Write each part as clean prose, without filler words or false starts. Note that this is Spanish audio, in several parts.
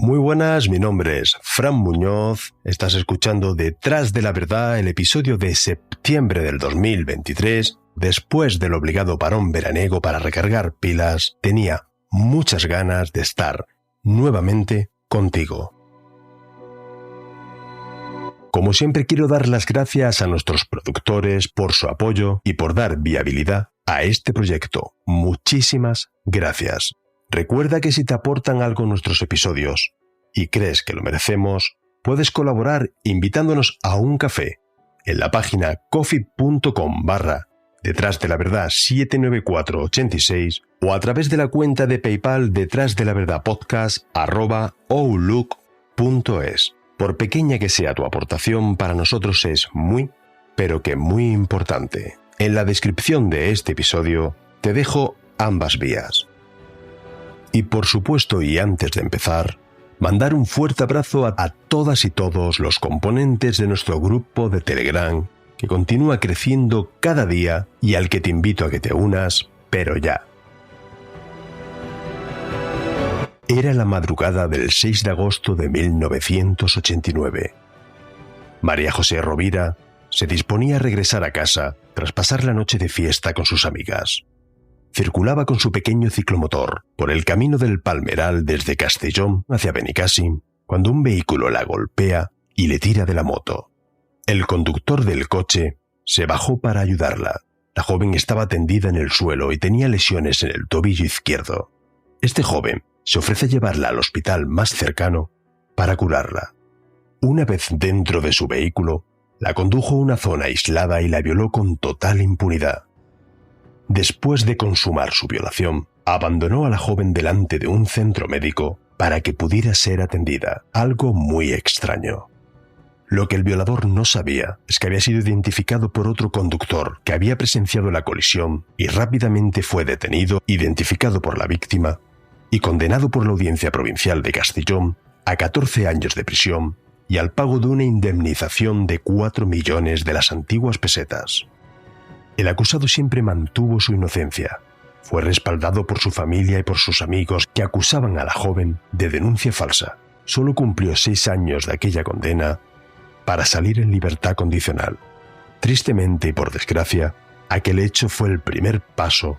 Muy buenas, mi nombre es Fran Muñoz, estás escuchando Detrás de la Verdad, el episodio de septiembre del 2023. Después del obligado parón veraniego para recargar pilas, tenía muchas ganas de estar nuevamente contigo. Como siempre, quiero dar las gracias a nuestros productores por su apoyo y por dar viabilidad a este proyecto. Muchísimas gracias. Recuerda que si te aportan algo nuestros episodios y crees que lo merecemos, puedes colaborar invitándonos a un café en la página coffee.com/detrás de la verdad 79486 o a través de la cuenta de PayPal detrás de la verdad podcast@outlook.es. Por pequeña que sea tu aportación, para nosotros es muy, pero que muy importante. En la descripción de este episodio te dejo ambas vías. Y por supuesto, y antes de empezar, mandar un fuerte abrazo a todas y todos los componentes de nuestro grupo de Telegram, que continúa creciendo cada día y al que te invito a que te unas, pero ya. Era la madrugada del 6 de agosto de 1989. María José Rovira se disponía a regresar a casa tras pasar la noche de fiesta con sus amigas. Circulaba con su pequeño ciclomotor por el camino del Palmeral desde Castellón hacia Benicàssim cuando un vehículo la golpea y le tira de la moto. El conductor del coche se bajó para ayudarla. La joven estaba tendida en el suelo y tenía lesiones en el tobillo izquierdo. Este joven se ofrece a llevarla al hospital más cercano para curarla. Una vez dentro de su vehículo, la condujo a una zona aislada y la violó con total impunidad. Después de consumar su violación, abandonó a la joven delante de un centro médico para que pudiera ser atendida, algo muy extraño. Lo que el violador no sabía es que había sido identificado por otro conductor que había presenciado la colisión y rápidamente fue detenido, identificado por la víctima y condenado por la Audiencia Provincial de Castellón a 14 años de prisión y al pago de una indemnización de 4 millones de las antiguas pesetas. El acusado siempre mantuvo su inocencia. Fue respaldado por su familia y por sus amigos que acusaban a la joven de denuncia falsa. Solo cumplió 6 años de aquella condena para salir en libertad condicional. Tristemente y por desgracia, aquel hecho fue el primer paso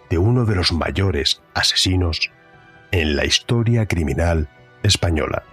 de uno de los mayores asesinos en la historia criminal española.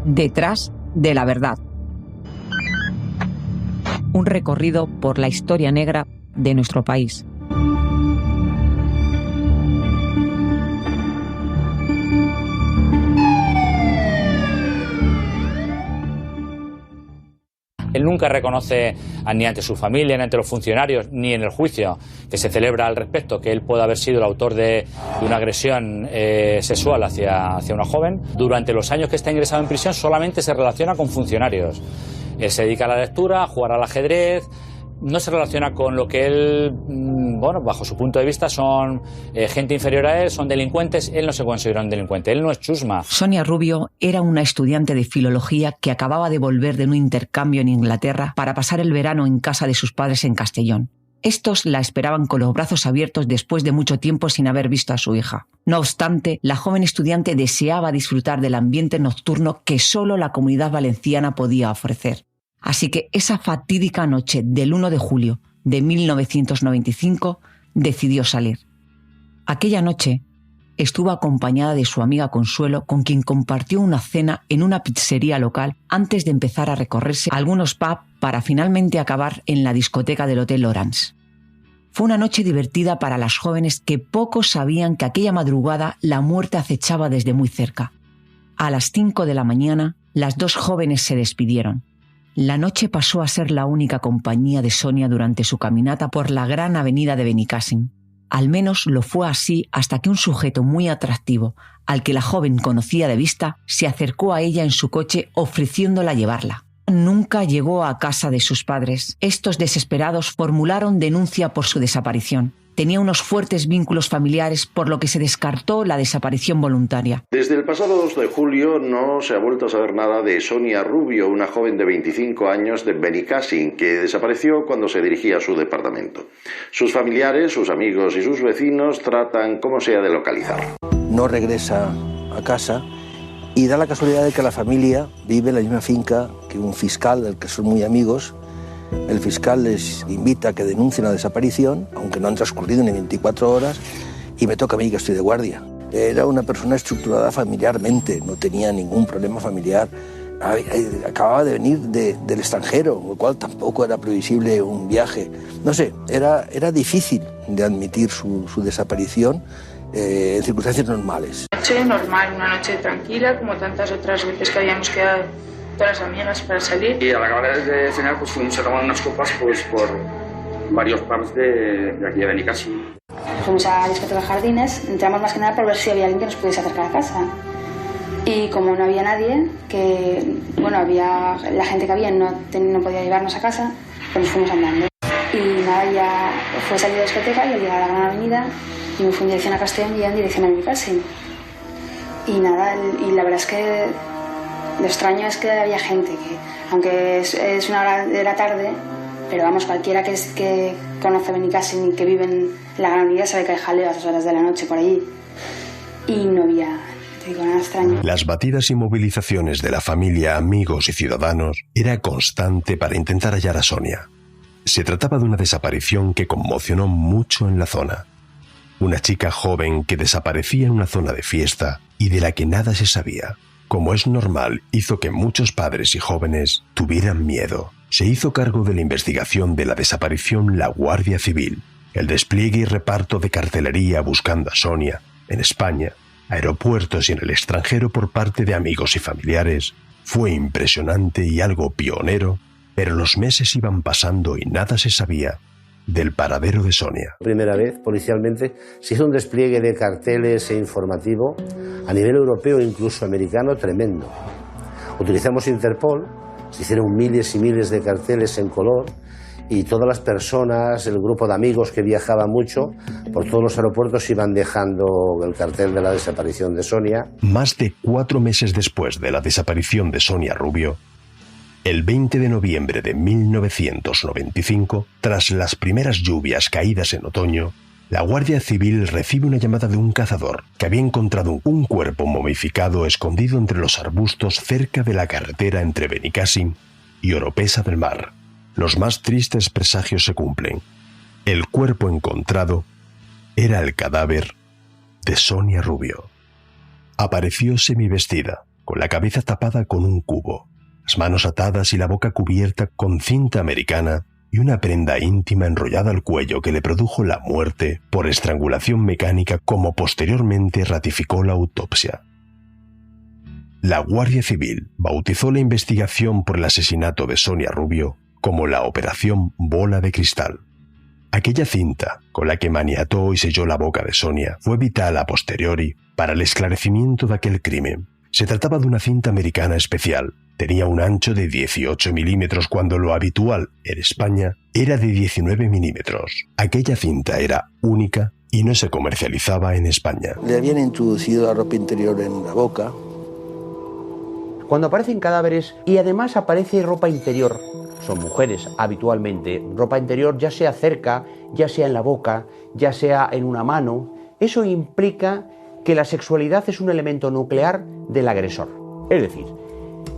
Detrás de la verdad. Un recorrido por la historia negra de nuestro país. Él nunca reconoce ni ante su familia, ni ante los funcionarios, ni en el juicio que se celebra al respecto que él pueda haber sido el autor de una agresión sexual hacia una joven. Durante los años que está ingresado en prisión solamente se relaciona con funcionarios. Él se dedica a la lectura, a jugar al ajedrez. No se relaciona con lo que él, bajo su punto de vista, son gente inferior a él, son delincuentes. Él no se considera un delincuente, él no es chusma. Sonia Rubio era una estudiante de filología que acababa de volver de un intercambio en Inglaterra para pasar el verano en casa de sus padres en Castellón. Estos la esperaban con los brazos abiertos después de mucho tiempo sin haber visto a su hija. No obstante, la joven estudiante deseaba disfrutar del ambiente nocturno que solo la Comunidad Valenciana podía ofrecer. Así que esa fatídica noche del 1 de julio de 1995 decidió salir. Aquella noche estuvo acompañada de su amiga Consuelo, con quien compartió una cena en una pizzería local antes de empezar a recorrerse algunos pubs para finalmente acabar en la discoteca del Hotel Orange. Fue una noche divertida para las jóvenes que poco sabían que aquella madrugada la muerte acechaba desde muy cerca. A las 5 de la mañana, Las dos jóvenes se despidieron. La noche pasó a ser la única compañía de Sonia durante su caminata por la gran avenida de Benicàssim. Al menos lo fue así hasta que un sujeto muy atractivo, al que la joven conocía de vista, se acercó a ella en su coche ofreciéndola llevarla. Nunca llegó a casa de sus padres. Estos desesperados formularon denuncia por su desaparición. Tenía unos fuertes vínculos familiares, por lo que se descartó la desaparición voluntaria. Desde el pasado 2 de julio no se ha vuelto a saber nada de Sonia Rubio, una joven de 25 años de Benicàssim, que desapareció cuando se dirigía a su departamento. Sus familiares, sus amigos y sus vecinos tratan como sea de localizar. No regresa a casa y da la casualidad de que la familia vive en la misma finca que un fiscal del que son muy amigos. El fiscal les invita a que denuncien la desaparición, aunque no han transcurrido ni 24 horas, y me toca a mí que estoy de guardia. Era una persona estructurada familiarmente, no tenía ningún problema familiar. Acababa de venir del extranjero, con lo cual tampoco era previsible un viaje. No sé, era difícil de admitir su desaparición en circunstancias normales. Una noche normal, una noche tranquila, como tantas otras veces que habíamos quedado todas las amigas para salir. Y al acabar de cenar pues fuimos a tomar unas copas pues por varios pubs de aquí de Benicàssim. Fuimos a discoteca Jardines, entramos más que nada por ver si había alguien que nos pudiese acercar a casa. Y como no había nadie, había la gente que había no podía llevarnos a casa, pues nos fuimos andando. Y nada, ya fue salir de la discoteca y al llegar a la gran avenida, y me fui en dirección a Castellón y en dirección a Benicàssim. Y nada, y la verdad es que lo extraño es que había gente que, aunque es una hora de la tarde, pero vamos, cualquiera que conoce Benicàssim y que vive en la gran avenida sabe que hay jaleo a esas horas de la noche por allí. Y no había, te digo, nada extraño. Las batidas y movilizaciones de la familia, amigos y ciudadanos era constante para intentar hallar a Sonia. Se trataba de una desaparición que conmocionó mucho en la zona. Una chica joven que desaparecía en una zona de fiesta y de la que nada se sabía. Como es normal, hizo que muchos padres y jóvenes tuvieran miedo. Se hizo cargo de la investigación de la desaparición la Guardia Civil. El despliegue y reparto de cartelería buscando a Sonia, en España, aeropuertos y en el extranjero por parte de amigos y familiares, fue impresionante y algo pionero, pero los meses iban pasando y nada se sabía del paradero de Sonia. Primera vez, policialmente, se hizo un despliegue de carteles e informativo a nivel europeo e incluso americano tremendo. Utilizamos Interpol, se hicieron miles y miles de carteles en color y todas las personas, el grupo de amigos que viajaba mucho, por todos los aeropuertos iban dejando el cartel de la desaparición de Sonia. Más de 4 meses después de la desaparición de Sonia Rubio, el 20 de noviembre de 1995, tras las primeras lluvias caídas en otoño, la Guardia Civil recibe una llamada de un cazador que había encontrado un cuerpo momificado escondido entre los arbustos cerca de la carretera entre Benicàssim y Oropesa del Mar. Los más tristes presagios se cumplen. El cuerpo encontrado era el cadáver de Sonia Rubio. Apareció semivestida, con la cabeza tapada con un cubo, las manos atadas y la boca cubierta con cinta americana y una prenda íntima enrollada al cuello que le produjo la muerte por estrangulación mecánica, como posteriormente ratificó la autopsia. La Guardia Civil bautizó la investigación por el asesinato de Sonia Rubio como la Operación Bola de Cristal. Aquella cinta con la que maniató y selló la boca de Sonia fue vital a posteriori para el esclarecimiento de aquel crimen. Se trataba de una cinta americana especial. Tenía un ancho de 18 milímetros cuando lo habitual en España era de 19 milímetros. Aquella cinta era única y no se comercializaba en España. Le habían introducido la ropa interior en la boca. Cuando aparecen cadáveres y además aparece ropa interior, son mujeres habitualmente, ropa interior ya sea cerca, ya sea en la boca, ya sea en una mano, eso implica que la sexualidad es un elemento nuclear del agresor. Es decir,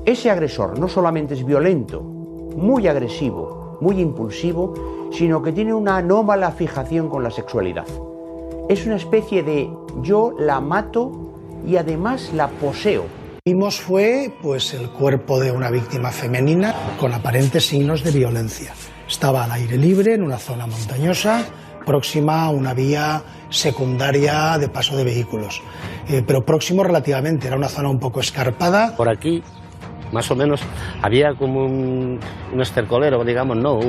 ese agresor no solamente es violento, muy agresivo, muy impulsivo, sino que tiene una anómala fijación con la sexualidad. Es una especie de yo la mato y además la poseo. Vimos fue el cuerpo de una víctima femenina con aparentes signos de violencia. Estaba al aire libre en una zona montañosa, próxima a una vía secundaria de paso de vehículos, pero próximo relativamente, era una zona un poco escarpada. Por aquí Más o menos había como un estercolero, digamos, no,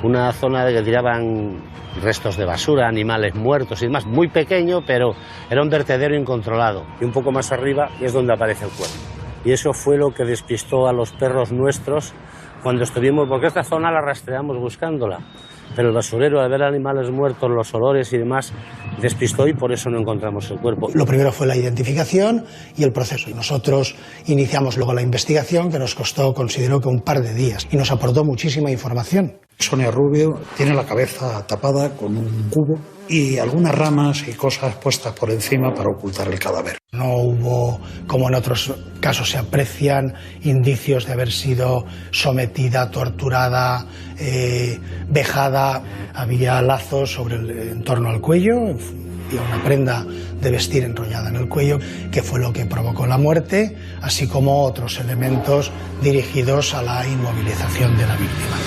una zona de que tiraban restos de basura, animales muertos y demás, muy pequeño, pero era un vertedero incontrolado. Y un poco más arriba es donde aparece el cuerpo. Y eso fue lo que despistó a los perros nuestros cuando estuvimos, porque esta zona la rastreamos buscándola. Pero el basurero, al ver animales muertos, los olores y demás, despistó y por eso no encontramos el cuerpo. Lo primero fue la identificación y el proceso. Nosotros iniciamos luego la investigación, que nos costó, considero que un par de días, y nos aportó muchísima información. Sonia Rubio tiene la cabeza tapada con un cubo y algunas ramas y cosas puestas por encima para ocultar el cadáver. No hubo, como en otros casos se aprecian, indicios de haber sido sometida, torturada, vejada. Había lazos en torno al cuello y una prenda de vestir enrollada en el cuello, que fue lo que provocó la muerte, así como otros elementos dirigidos a la inmovilización de la víctima.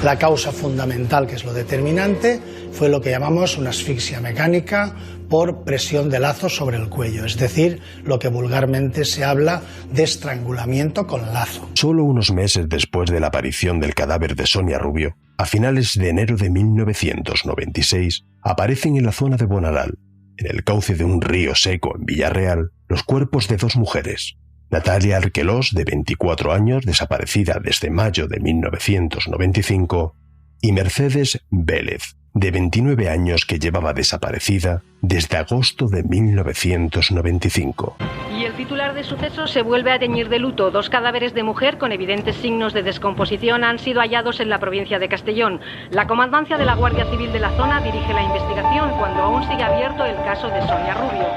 La causa fundamental, que es lo determinante, fue lo que llamamos una asfixia mecánica por presión de lazos sobre el cuello, es decir, lo que vulgarmente se habla de estrangulamiento con lazo. Solo unos meses después de la aparición del cadáver de Sonia Rubio, a finales de enero de 1996, aparecen en la zona de Bonaral, en el cauce de un río seco en Villarreal, los cuerpos de dos mujeres. Natalia Arquelós, de 24 años, desaparecida desde mayo de 1995, y Mercedes Vélez, de 29 años, que llevaba desaparecida desde agosto de 1995. Y el titular de sucesos se vuelve a teñir de luto. 2 cadáveres de mujer con evidentes signos de descomposición han sido hallados en la provincia de Castellón. La comandancia de la Guardia Civil de la zona dirige la investigación cuando aún sigue abierto el caso de Sonia Rubio.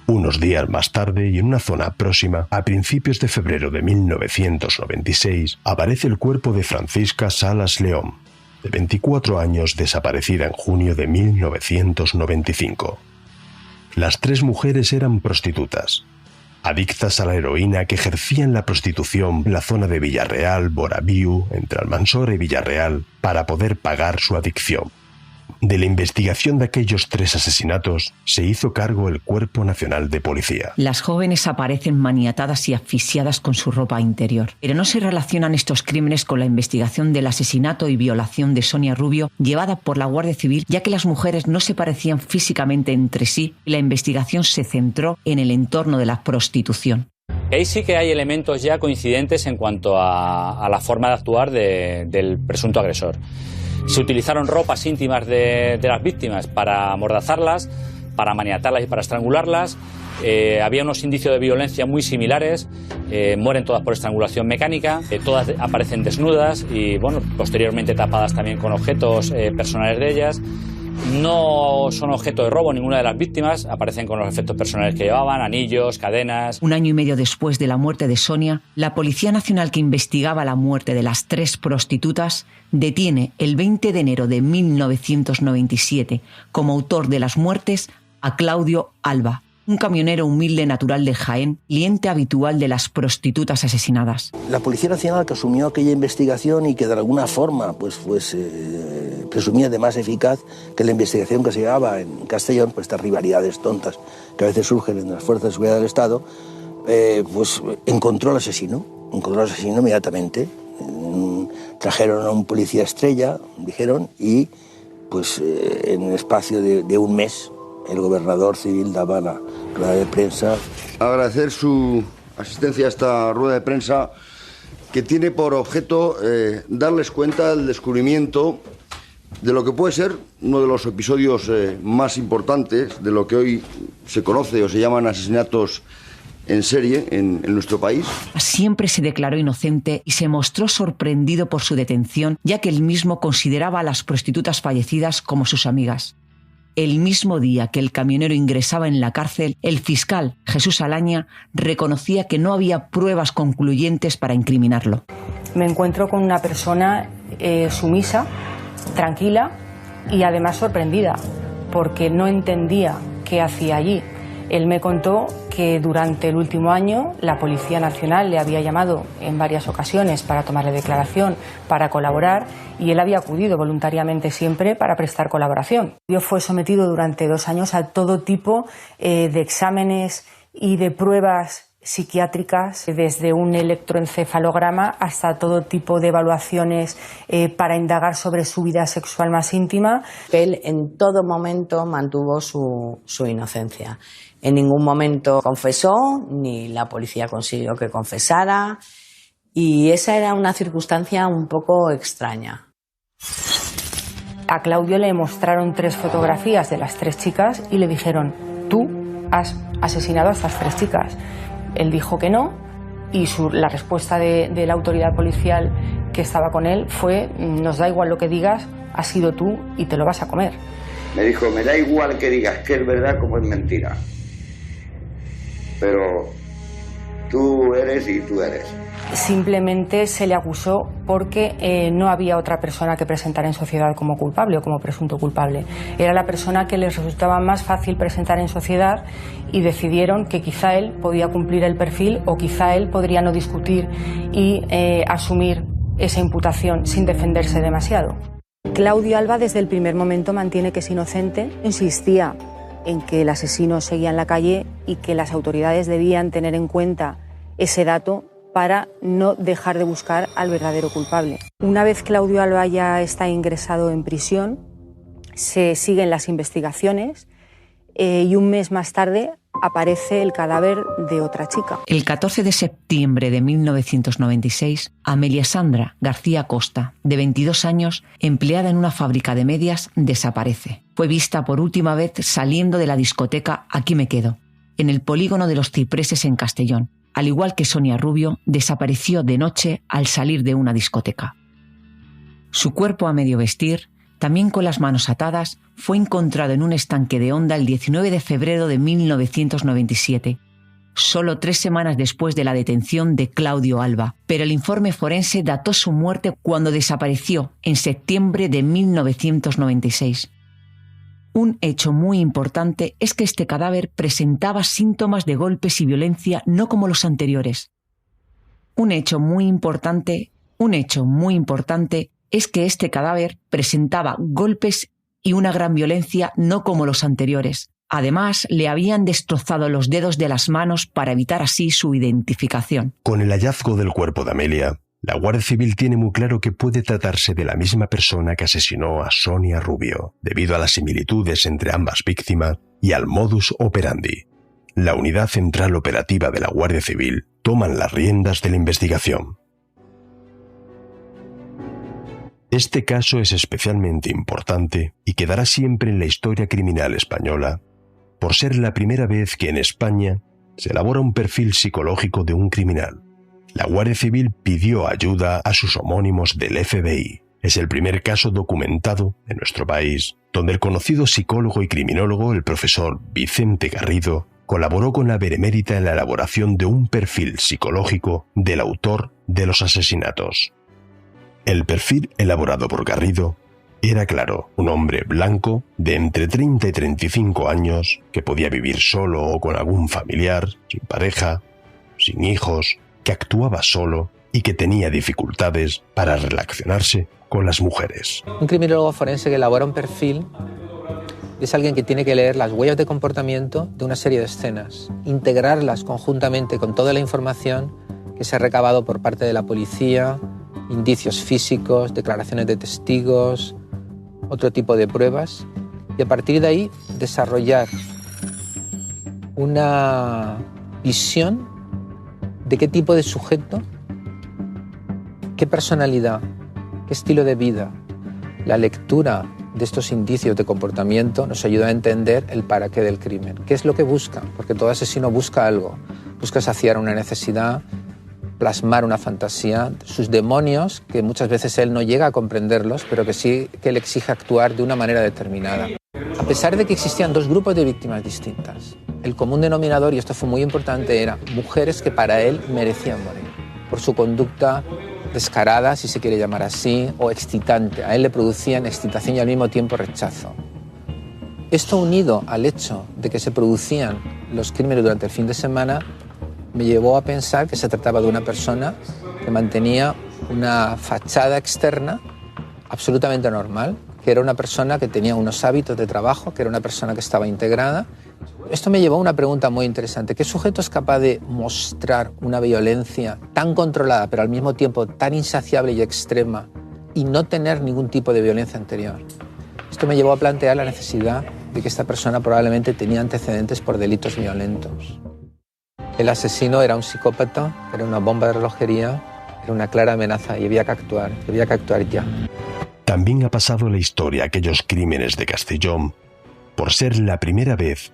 Unos días más tarde, y en una zona próxima, a principios de febrero de 1996, aparece el cuerpo de Francisca Salas León, de 24 años, desaparecida en junio de 1995. Las 3 mujeres eran prostitutas, adictas a la heroína, que ejercían la prostitución en la zona de Villarreal, Boraviu, entre Almansora y Villarreal, para poder pagar su adicción. De la investigación de aquellos 3 asesinatos se hizo cargo el Cuerpo Nacional de Policía. Las jóvenes aparecen maniatadas y asfixiadas con su ropa interior. Pero no se relacionan estos crímenes con la investigación del asesinato y violación de Sonia Rubio llevada por la Guardia Civil, ya que las mujeres no se parecían físicamente entre sí y la investigación se centró en el entorno de la prostitución. Ahí sí que hay elementos ya coincidentes en cuanto a la forma de actuar del presunto agresor. Se utilizaron ropas íntimas de las víctimas para amordazarlas, para maniatarlas y para estrangularlas. Había unos indicios de violencia muy similares. Mueren todas por estrangulación mecánica. Todas aparecen desnudas y, bueno, posteriormente tapadas también con objetos personales de ellas. No son objeto de robo ninguna de las víctimas, aparecen con los efectos personales que llevaban, anillos, cadenas. 1 año y medio después de la muerte de Sonia, la Policía Nacional, que investigaba la muerte de las 3 prostitutas, detiene el 20 de enero de 1997 como autor de las muertes a Claudio Alba, un camionero humilde natural de Jaén, cliente habitual de las prostitutas asesinadas. La Policía Nacional, que asumió aquella investigación y que de alguna forma presumía de más eficaz que la investigación que se llevaba en Castellón, pues estas rivalidades tontas que a veces surgen en las fuerzas de seguridad del Estado, encontró al asesino inmediatamente. Trajeron a un policía estrella, dijeron, y pues en el espacio de un mes el gobernador civil daba la rueda de prensa. Agradecer su asistencia a esta rueda de prensa, que tiene por objeto darles cuenta del descubrimiento de lo que puede ser uno de los episodios más importantes de lo que hoy se conoce o se llaman asesinatos en serie en nuestro país. Siempre se declaró inocente y se mostró sorprendido por su detención, ya que él mismo consideraba a las prostitutas fallecidas como sus amigas. El mismo día que el camionero ingresaba en la cárcel, el fiscal Jesús Alaña reconocía que no había pruebas concluyentes para incriminarlo. Me encuentro con una persona sumisa, tranquila y además sorprendida, porque no entendía qué hacía allí. Él me contó que durante el último año la Policía Nacional le había llamado en varias ocasiones para tomarle declaración, para colaborar, y él había acudido voluntariamente siempre para prestar colaboración. Yo fue sometido durante 2 años a todo tipo de exámenes y de pruebas psiquiátricas, desde un electroencefalograma hasta todo tipo de evaluaciones para indagar sobre su vida sexual más íntima. Él en todo momento mantuvo su inocencia. En ningún momento confesó, ni la policía consiguió que confesara, y esa era una circunstancia un poco extraña. A Claudio le mostraron 3 fotografías de las 3 chicas y le dijeron: tú has asesinado a estas 3 chicas. Él dijo que no, y la respuesta de la autoridad policial que estaba con él fue: nos da igual lo que digas, has sido tú y te lo vas a comer. Me dijo: me da igual que digas que es verdad como es mentira, pero tú eres y tú eres. Simplemente se le acusó porque no había otra persona que presentar en sociedad como culpable o como presunto culpable. Era la persona que les resultaba más fácil presentar en sociedad, y decidieron que quizá él podía cumplir el perfil, o quizá él podría no discutir y asumir esa imputación sin defenderse demasiado. Claudio Alba desde el primer momento mantiene que es inocente. Insistía en que el asesino seguía en la calle y que las autoridades debían tener en cuenta ese dato para no dejar de buscar al verdadero culpable. Una vez Claudio Alba ya está ingresado en prisión, se siguen las investigaciones y un mes más tarde aparece el cadáver de otra chica. El 14 de septiembre de 1996, Amelia Sandra García Costa, de 22 años, empleada en una fábrica de medias, desaparece. Fue vista por última vez saliendo de la discoteca Aquí me quedo, en el polígono de los Cipreses en Castellón. Al igual que Sonia Rubio, desapareció de noche al salir de una discoteca. Su cuerpo a medio vestir, también con las manos atadas, fue encontrado en un estanque de Honda el 19 de febrero de 1997, solo 3 semanas después de la detención de Claudio Alba, pero el informe forense dató su muerte cuando desapareció en septiembre de 1996. Un hecho muy importante es que este cadáver presentaba síntomas de golpes y violencia no como los anteriores. Un hecho muy importante es que este cadáver presentaba golpes y una gran violencia no como los anteriores. Además, le habían destrozado los dedos de las manos para evitar así su identificación. Con el hallazgo del cuerpo de Amelia, la Guardia Civil tiene muy claro que puede tratarse de la misma persona que asesinó a Sonia Rubio, debido a las similitudes entre ambas víctimas y al modus operandi. La Unidad Central Operativa de la Guardia Civil toman las riendas de la investigación. Este caso es especialmente importante y quedará siempre en la historia criminal española por ser la primera vez que en España se elabora un perfil psicológico de un criminal. La Guardia Civil pidió ayuda a sus homónimos del FBI. Es el primer caso documentado en nuestro país donde el conocido psicólogo y criminólogo, el profesor Vicente Garrido, colaboró con la Benemérita en la elaboración de un perfil psicológico del autor de los asesinatos. El perfil elaborado por Garrido era claro: un hombre blanco de entre 30 y 35 años que podía vivir solo o con algún familiar, sin pareja, sin hijos, que actuaba solo y que tenía dificultades para relacionarse con las mujeres. Un criminólogo forense que elabora un perfil es alguien que tiene que leer las huellas de comportamiento de una serie de escenas, integrarlas conjuntamente con toda la información que se ha recabado por parte de la policía, indicios físicos, declaraciones de testigos, otro tipo de pruebas, y a partir de ahí desarrollar una visión de qué tipo de sujeto, qué personalidad, qué estilo de vida. La lectura de estos indicios de comportamiento nos ayuda a entender el para qué del crimen. ¿Qué es lo que busca? Porque todo asesino busca algo. Busca saciar una necesidad, plasmar una fantasía, sus demonios, que muchas veces él no llega a comprenderlos, pero que sí que le exige actuar de una manera determinada. A pesar de que existían 2 grupos de víctimas distintas, el común denominador, y esto fue muy importante, era mujeres que para él merecían morir por su conducta descarada, si se quiere llamar así, o excitante. A él le producían excitación y al mismo tiempo rechazo. Esto, unido al hecho de que se producían los crímenes durante el fin de semana, me llevó a pensar que se trataba de una persona que mantenía una fachada externa absolutamente normal, que era una persona que tenía unos hábitos de trabajo, que era una persona que estaba integrada. Esto me llevó a una pregunta muy interesante. ¿Qué sujeto es capaz de mostrar una violencia tan controlada, pero al mismo tiempo tan insaciable y extrema, y no tener ningún tipo de violencia anterior? Esto me llevó a plantear la necesidad de que esta persona probablemente tenía antecedentes por delitos violentos. El asesino era un psicópata, era una bomba de relojería, era una clara amenaza y había que actuar ya. También ha pasado la historia aquellos crímenes de Castellón por ser la primera vez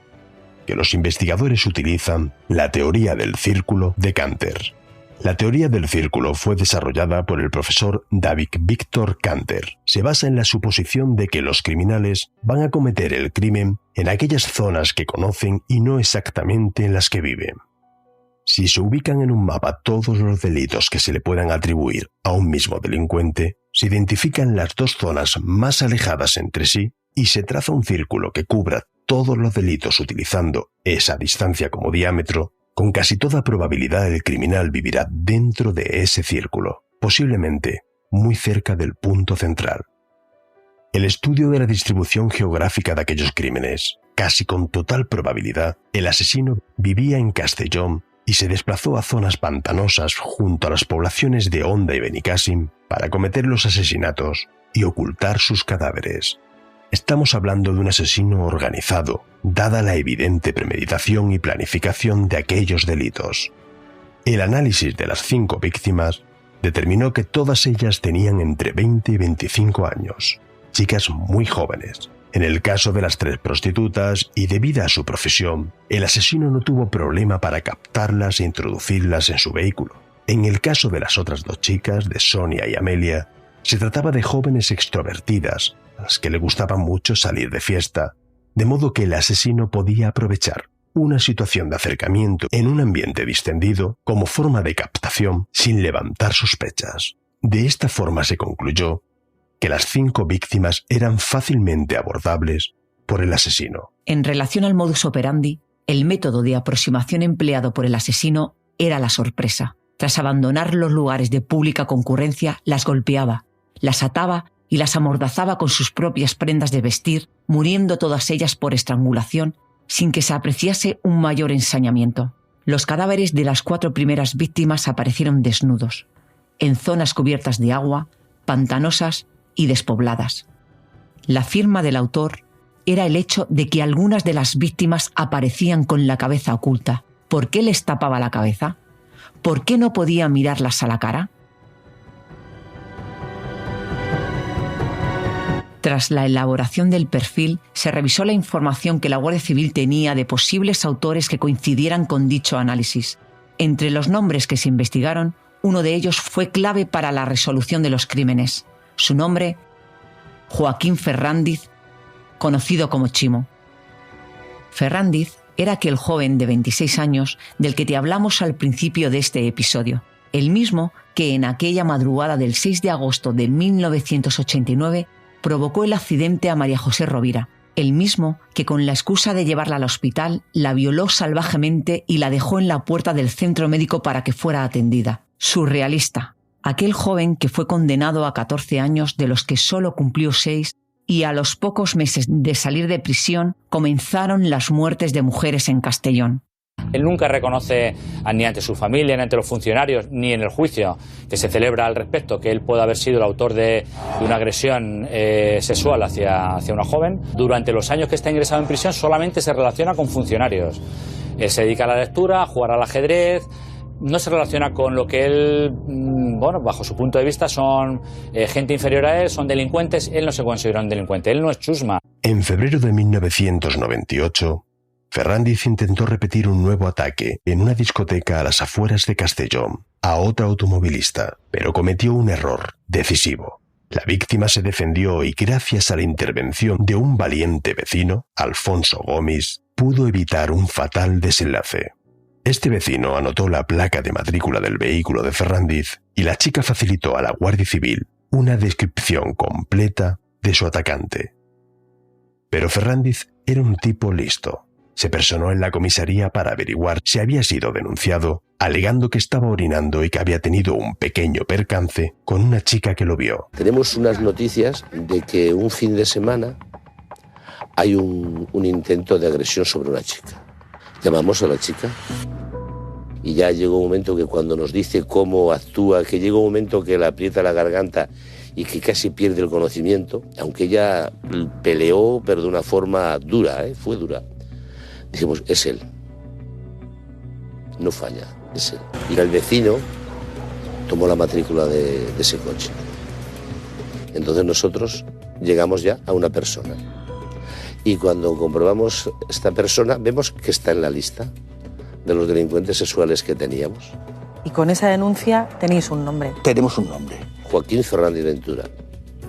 que los investigadores utilizan la teoría del círculo de Canter. La teoría del círculo fue desarrollada por el profesor David Victor Canter. Se basa en la suposición de que los criminales van a cometer el crimen en aquellas zonas que conocen y no exactamente en las que viven. Si se ubican en un mapa todos los delitos que se le puedan atribuir a un mismo delincuente, se identifican las dos zonas más alejadas entre sí y se traza un círculo que cubra todos los delitos utilizando esa distancia como diámetro. Con casi toda probabilidad el criminal vivirá dentro de ese círculo, posiblemente muy cerca del punto central. El estudio de la distribución geográfica de aquellos crímenes, casi con total probabilidad, el asesino vivía en Castellón y se desplazó a zonas pantanosas junto a las poblaciones de Onda y Benicàssim para cometer los asesinatos y ocultar sus cadáveres. Estamos hablando de un asesino organizado, dada la evidente premeditación y planificación de aquellos delitos. El análisis de las 5 víctimas determinó que todas ellas tenían entre 20 y 25 años, chicas muy jóvenes. En el caso de las 3 prostitutas, y debido a su profesión, el asesino no tuvo problema para captarlas e introducirlas en su vehículo. En el caso de las otras 2 chicas, de Sonia y Amelia, se trataba de jóvenes extrovertidas, a las que le gustaba mucho salir de fiesta, de modo que el asesino podía aprovechar una situación de acercamiento en un ambiente distendido como forma de captación sin levantar sospechas. De esta forma se concluyó que las 5 víctimas eran fácilmente abordables por el asesino. En relación al modus operandi, el método de aproximación empleado por el asesino era la sorpresa. Tras abandonar los lugares de pública concurrencia, las golpeaba, las ataba y las amordazaba con sus propias prendas de vestir, muriendo todas ellas por estrangulación, sin que se apreciase un mayor ensañamiento. Los cadáveres de las 4 primeras víctimas aparecieron desnudos, en zonas cubiertas de agua, pantanosas y despobladas. La firma del autor era el hecho de que algunas de las víctimas aparecían con la cabeza oculta. ¿Por qué les tapaba la cabeza? ¿Por qué no podía mirarlas a la cara? Tras la elaboración del perfil, se revisó la información que la Guardia Civil tenía de posibles autores que coincidieran con dicho análisis. Entre los nombres que se investigaron, uno de ellos fue clave para la resolución de los crímenes. Su nombre, Joaquín Ferrandiz, conocido como Chimo. Ferrandiz era aquel joven de 26 años del que te hablamos al principio de este episodio, el mismo que en aquella madrugada del 6 de agosto de 1989 provocó el accidente a María José Rovira, el mismo que con la excusa de llevarla al hospital la violó salvajemente y la dejó en la puerta del centro médico para que fuera atendida. Surrealista. Aquel joven que fue condenado a 14 años, de los que solo cumplió 6, y a los pocos meses de salir de prisión comenzaron las muertes de mujeres en Castellón. Él nunca reconoce ni ante su familia, ni ante los funcionarios, ni en el juicio que se celebra al respecto, que él pueda haber sido el autor de una agresión sexual hacia una joven. Durante los años que está ingresado en prisión solamente se relaciona con funcionarios. Él se dedica a la lectura, a jugar al ajedrez. No se relaciona con lo que él, bajo su punto de vista, son gente inferior a él, son delincuentes. Él no se considera un delincuente, él no es chusma. En febrero de 1998, Ferrandiz intentó repetir un nuevo ataque en una discoteca a las afueras de Castellón a otra automovilista, pero cometió un error decisivo. La víctima se defendió y, gracias a la intervención de un valiente vecino, Alfonso Gómez, pudo evitar un fatal desenlace. Este vecino anotó la placa de matrícula del vehículo de Ferrandiz y la chica facilitó a la Guardia Civil una descripción completa de su atacante. Pero Ferrandiz era un tipo listo. Se personó en la comisaría para averiguar si había sido denunciado alegando que estaba orinando y que había tenido un pequeño percance con una chica que lo vio. Tenemos unas noticias de que un fin de semana hay un intento de agresión sobre una chica. Llamamos a la chica y ya llegó un momento que cuando nos dice cómo actúa, que llegó un momento que le aprieta la garganta y que casi pierde el conocimiento, aunque ella peleó, pero de una forma dura, fue dura. Dijimos, es él. No falla, es él. Y el vecino tomó la matrícula de ese coche. Entonces nosotros llegamos ya a una persona. Y cuando comprobamos esta persona, vemos que está en la lista de los delincuentes sexuales que teníamos. Y con esa denuncia tenéis un nombre. Tenemos un nombre. Joaquín Fernández Ventura,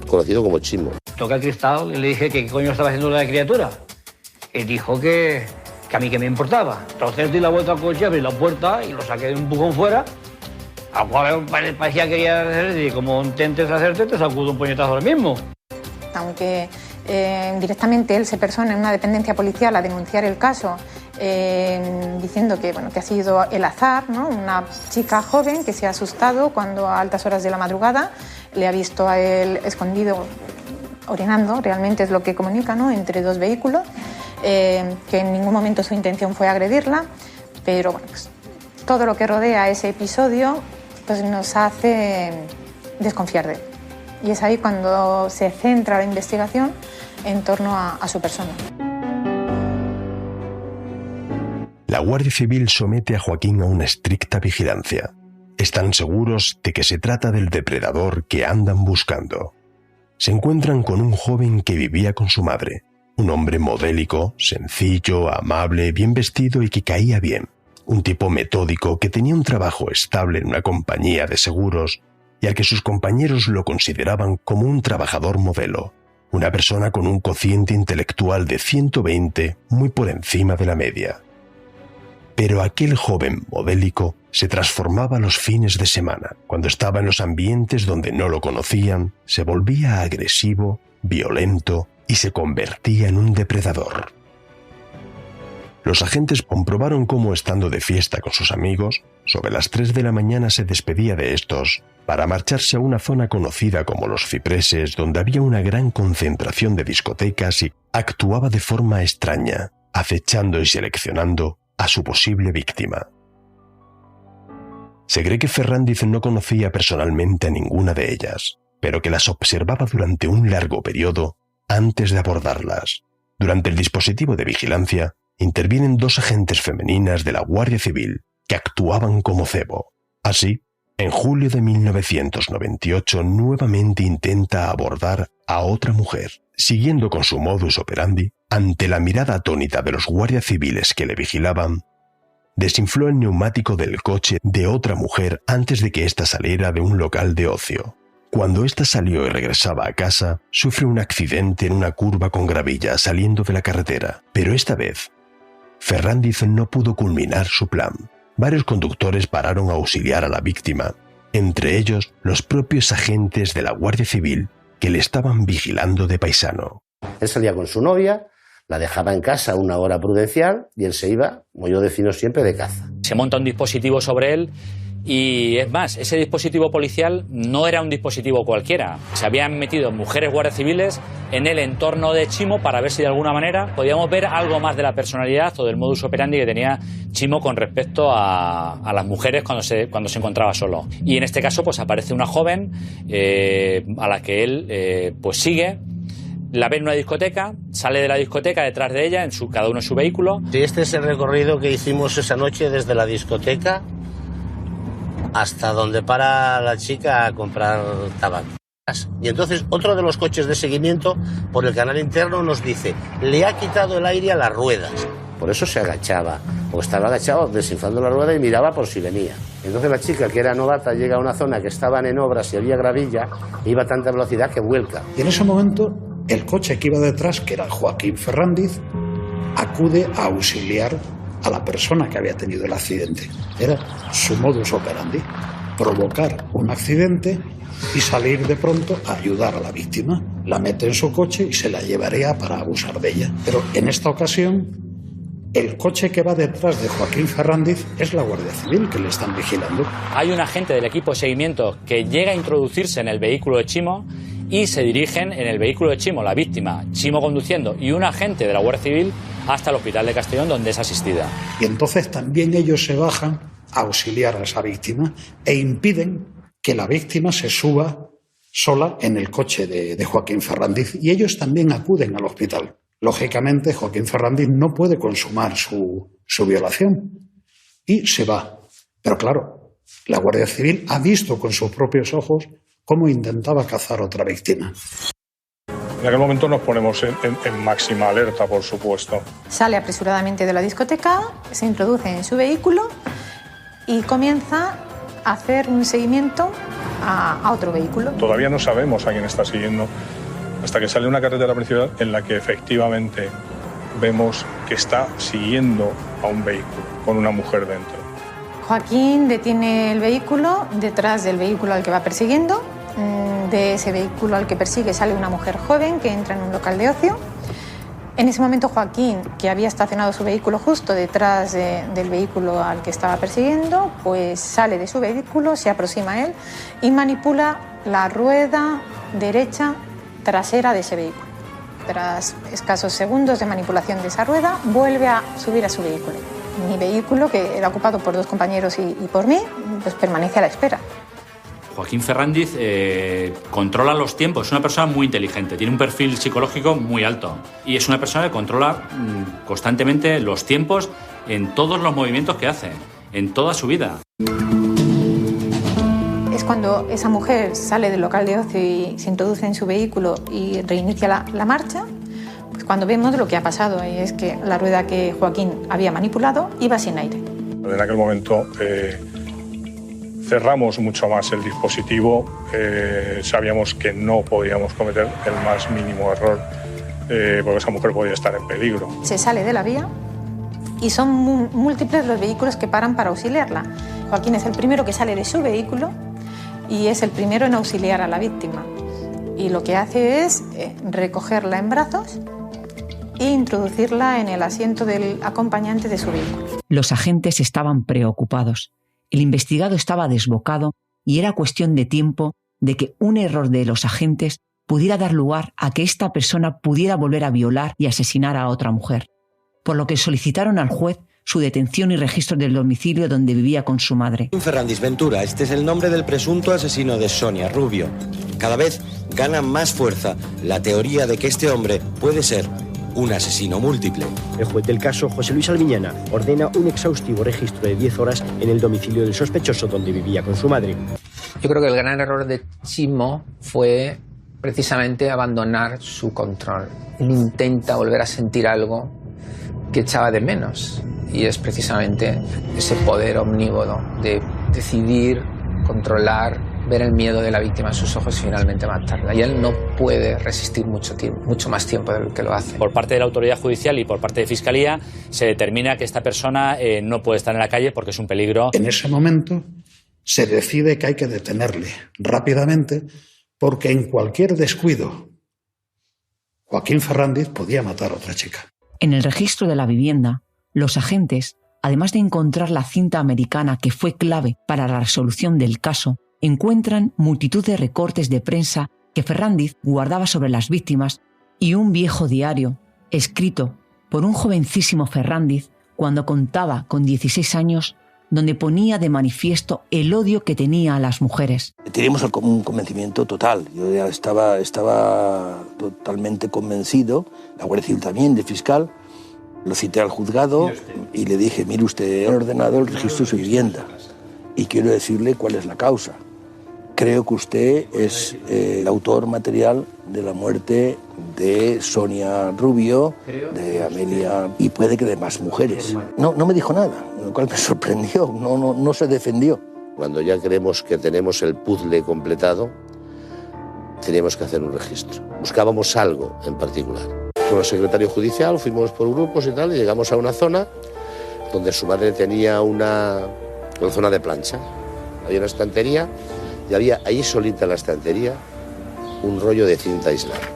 conocido como Chimo. Toqué el cristal y le dije que qué coño estaba haciendo la criatura. Y dijo que a mí que me importaba. Entonces di la vuelta al coche, abrí la puerta y lo saqué de un empujón fuera. Al cual parecía que quería hacer, y como intentes hacerte, te sacudo un puñetazo ahora mismo. Aunque directamente él se persona en una dependencia policial a denunciar el caso, diciendo que, bueno, que ha sido el azar, ¿no? Una chica joven que se ha asustado cuando a altas horas de la madrugada le ha visto a él escondido orinando, realmente es lo que comunica, ¿no? Entre dos vehículos, que en ningún momento su intención fue agredirla, pero bueno, pues, todo lo que rodea ese episodio pues nos hace desconfiar de él. Y es ahí cuando se centra la investigación en torno a su persona. La Guardia Civil somete a Joaquín a una estricta vigilancia. Están seguros de que se trata del depredador que andan buscando. Se encuentran con un joven que vivía con su madre, un hombre modélico, sencillo, amable, bien vestido y que caía bien. Un tipo metódico que tenía un trabajo estable en una compañía de seguros y al que sus compañeros lo consideraban como un trabajador modelo, una persona con un cociente intelectual de 120 muy por encima de la media. Pero aquel joven modélico se transformaba los fines de semana. Cuando estaba en los ambientes donde no lo conocían, se volvía agresivo, violento y se convertía en un depredador. Los agentes comprobaron cómo, estando de fiesta con sus amigos, sobre las 3 de la mañana se despedía de estos para marcharse a una zona conocida como Los Cipreses, donde había una gran concentración de discotecas y actuaba de forma extraña, acechando y seleccionando a su posible víctima. Se cree que Ferrandiz no conocía personalmente a ninguna de ellas, pero que las observaba durante un largo periodo antes de abordarlas. Durante el dispositivo de vigilancia, intervienen 2 agentes femeninas de la Guardia Civil que actuaban como cebo. Así, en julio de 1998 nuevamente intenta abordar a otra mujer, siguiendo con su modus operandi. Ante la mirada atónita de los guardias civiles que le vigilaban, desinfló el neumático del coche de otra mujer antes de que ésta saliera de un local de ocio. Cuando ésta salió y regresaba a casa, sufre un accidente en una curva con gravilla saliendo de la carretera. Pero esta vez, Ferrandiz no pudo culminar su plan. Varios conductores pararon a auxiliar a la víctima, entre ellos los propios agentes de la Guardia Civil que le estaban vigilando de paisano. Él salía con su novia, la dejaba en casa una hora prudencial y él se iba, como yo defino siempre, de caza. Se monta un dispositivo sobre él y es más, ese dispositivo policial no era un dispositivo cualquiera. Se habían metido mujeres guardias civiles en el entorno de Chimo para ver si de alguna manera podíamos ver algo más de la personalidad o del modus operandi que tenía Chimo con respecto a las mujeres cuando se encontraba solo. Y en este caso pues aparece una joven a la que él pues sigue. La ve en una discoteca, sale de la discoteca detrás de ella, cada uno en su vehículo. Sí, este es el recorrido que hicimos esa noche desde la discoteca hasta donde para la chica a comprar tabaco. Y entonces otro de los coches de seguimiento por el canal interno nos dice, le ha quitado el aire a las ruedas. Por eso se agachaba, o estaba agachado desinflando la rueda y miraba por si venía. Entonces la chica, que era novata, llega a una zona que estaban en obras y había gravilla, e iba a tanta velocidad que vuelca. Y en ese momento el coche que iba detrás, que era Joaquín Ferrandiz, acude a auxiliar a la persona que había tenido el accidente. Era su modus operandi, provocar un accidente y salir de pronto a ayudar a la víctima. La mete en su coche y se la llevaría para abusar de ella. Pero en esta ocasión El coche que va detrás de Joaquín Ferrandiz es la Guardia Civil, que le están vigilando. Hay un agente del equipo de seguimiento que llega a introducirse en el vehículo de Chimo y se dirigen en el vehículo de Chimo, la víctima, Chimo conduciendo, y un agente de la Guardia Civil hasta el hospital de Castellón, donde es asistida. Y entonces también ellos se bajan a auxiliar a esa víctima e impiden que la víctima se suba sola en el coche de Joaquín Ferrandiz. Y ellos también acuden al hospital. Lógicamente, Joaquín Ferrandiz no puede consumar su violación y se va. Pero claro, la Guardia Civil ha visto con sus propios ojos cómo intentaba cazar otra víctima. En aquel momento nos ponemos en máxima alerta, por supuesto. Sale apresuradamente de la discoteca, se introduce en su vehículo y comienza a hacer un seguimiento a otro vehículo. Todavía no sabemos a quién está siguiendo hasta que sale una carretera principal en la que efectivamente vemos que está siguiendo a un vehículo con una mujer dentro. Joaquín detiene el vehículo detrás del vehículo al que va persiguiendo. De ese vehículo al que persigue sale una mujer joven que entra en un local de ocio. En ese momento Joaquín, que había estacionado su vehículo justo detrás del vehículo al que estaba persiguiendo, pues sale de su vehículo, se aproxima a él y manipula la rueda derecha trasera de ese vehículo. Tras escasos segundos de manipulación de esa rueda, vuelve a subir a su vehículo. Mi vehículo, que era ocupado por dos compañeros y por mí, pues permanece a la espera. Joaquín Ferrandiz controla los tiempos, es una persona muy inteligente, tiene un perfil psicológico muy alto y es una persona que controla constantemente los tiempos en todos los movimientos que hace, en toda su vida. Es cuando esa mujer sale del local de ocio y se introduce en su vehículo y reinicia la marcha, pues cuando vemos lo que ha pasado, y es que la rueda que Joaquín había manipulado iba sin aire. En aquel momento cerramos mucho más el dispositivo, sabíamos que no podíamos cometer el más mínimo error porque esa mujer podía estar en peligro. Se sale de la vía y son múltiples los vehículos que paran para auxiliarla. Joaquín es el primero que sale de su vehículo y es el primero en auxiliar a la víctima. Y lo que hace es recogerla en brazos e introducirla en el asiento del acompañante de su vehículo. Los agentes estaban preocupados. El investigado estaba desbocado y era cuestión de tiempo de que un error de los agentes pudiera dar lugar a que esta persona pudiera volver a violar y asesinar a otra mujer, por lo que solicitaron al juez su detención y registro del domicilio donde vivía con su madre. Ferrandiz Ventura, este es el nombre del presunto asesino de Sonia Rubio. Cada vez gana más fuerza la teoría de que este hombre puede ser un asesino múltiple. El juez del caso, José Luis Almiñana, ordena un exhaustivo registro de 10 horas en el domicilio del sospechoso donde vivía con su madre. Yo creo que el gran error de Chimo fue precisamente abandonar su control. Él intenta volver a sentir algo que echaba de menos y es precisamente ese poder omnívodo de decidir, controlar, ver el miedo de la víctima en sus ojos y finalmente matarla. Y él no puede resistir mucho más tiempo del que lo hace. Por parte de la autoridad judicial y por parte de Fiscalía se determina que esta persona no puede estar en la calle porque es un peligro. En ese momento se decide que hay que detenerle rápidamente porque en cualquier descuido Joaquín Ferrandiz podía matar a otra chica. En el registro de la vivienda, los agentes, además de encontrar la cinta americana que fue clave para la resolución del caso, encuentran multitud de recortes de prensa que Ferrandiz guardaba sobre las víctimas y un viejo diario, escrito por un jovencísimo Ferrandiz cuando contaba con 16 años, donde ponía de manifiesto el odio que tenía a las mujeres. Teníamos un convencimiento total. Yo ya estaba totalmente convencido, la Guardia Civil también, de fiscal. Lo cité al juzgado y le dije, mire usted, he ordenado el registro de su vivienda y quiero decirle cuál es la causa. Creo que usted es el autor material de la muerte de Sonia Rubio, de Amelia y puede que de más mujeres. No me dijo nada, lo cual me sorprendió, no se defendió. Cuando ya creemos que tenemos el puzzle completado, teníamos que hacer un registro. Buscábamos algo en particular. Con el secretario judicial fuimos por grupos y tal y llegamos a una zona donde su madre tenía una zona de plancha. Había una estantería y había ahí solita en la estantería un rollo de cinta aislante.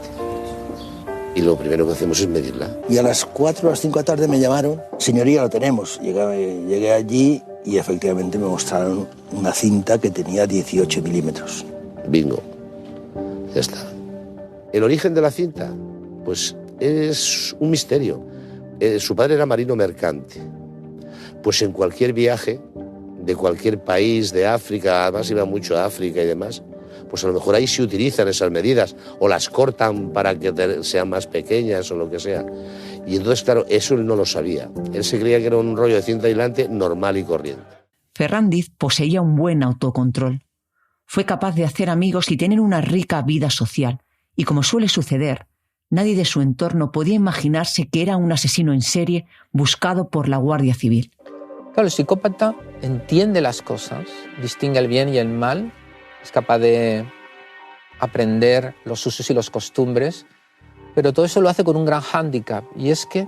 y lo primero que hacemos es medirla. Y a las 4 o las 5 de la tarde me llamaron, señoría, lo tenemos. Llegué allí y efectivamente me mostraron una cinta que tenía 18 milímetros. Bingo, ya está. El origen de la cinta, pues es un misterio. Su padre era marino mercante. Pues en cualquier viaje de cualquier país de África, además iba mucho a África y demás, pues a lo mejor ahí se utilizan esas medidas o las cortan para que sean más pequeñas o lo que sea. Y entonces, claro, eso él no lo sabía. Él se creía que era un rollo de cinta aislante normal y corriente. Ferrandiz poseía un buen autocontrol. Fue capaz de hacer amigos y tener una rica vida social. Y como suele suceder, nadie de su entorno podía imaginarse que era un asesino en serie buscado por la Guardia Civil. Claro, el psicópata entiende las cosas, distingue el bien y el mal, es capaz de aprender los usos y las costumbres, pero todo eso lo hace con un gran hándicap, y es que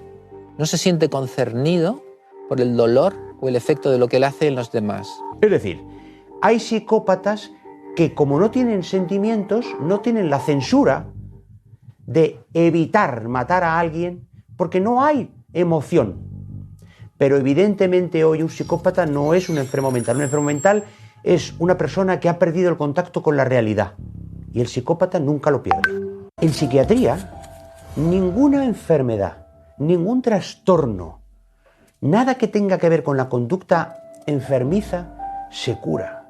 no se siente concernido por el dolor o el efecto de lo que él hace en los demás. Es decir, hay psicópatas que, como no tienen sentimientos, no tienen la censura de evitar matar a alguien porque no hay emoción. Pero evidentemente hoy un psicópata no es un enfermo mental. Un enfermo mental es una persona que ha perdido el contacto con la realidad. Y el psicópata nunca lo pierde. En psiquiatría, ninguna enfermedad, ningún trastorno, nada que tenga que ver con la conducta enfermiza, se cura.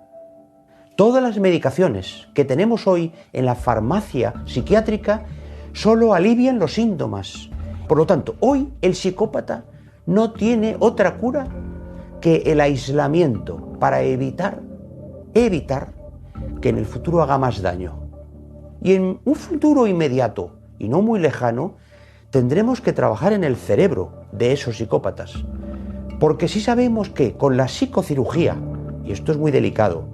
Todas las medicaciones que tenemos hoy en la farmacia psiquiátrica solo alivian los síntomas. Por lo tanto, hoy el psicópata no tiene otra cura que el aislamiento para evitar que en el futuro haga más daño. Y en un futuro inmediato y no muy lejano tendremos que trabajar en el cerebro de esos psicópatas. Porque sí sabemos que con la psicocirugía, y esto es muy delicado,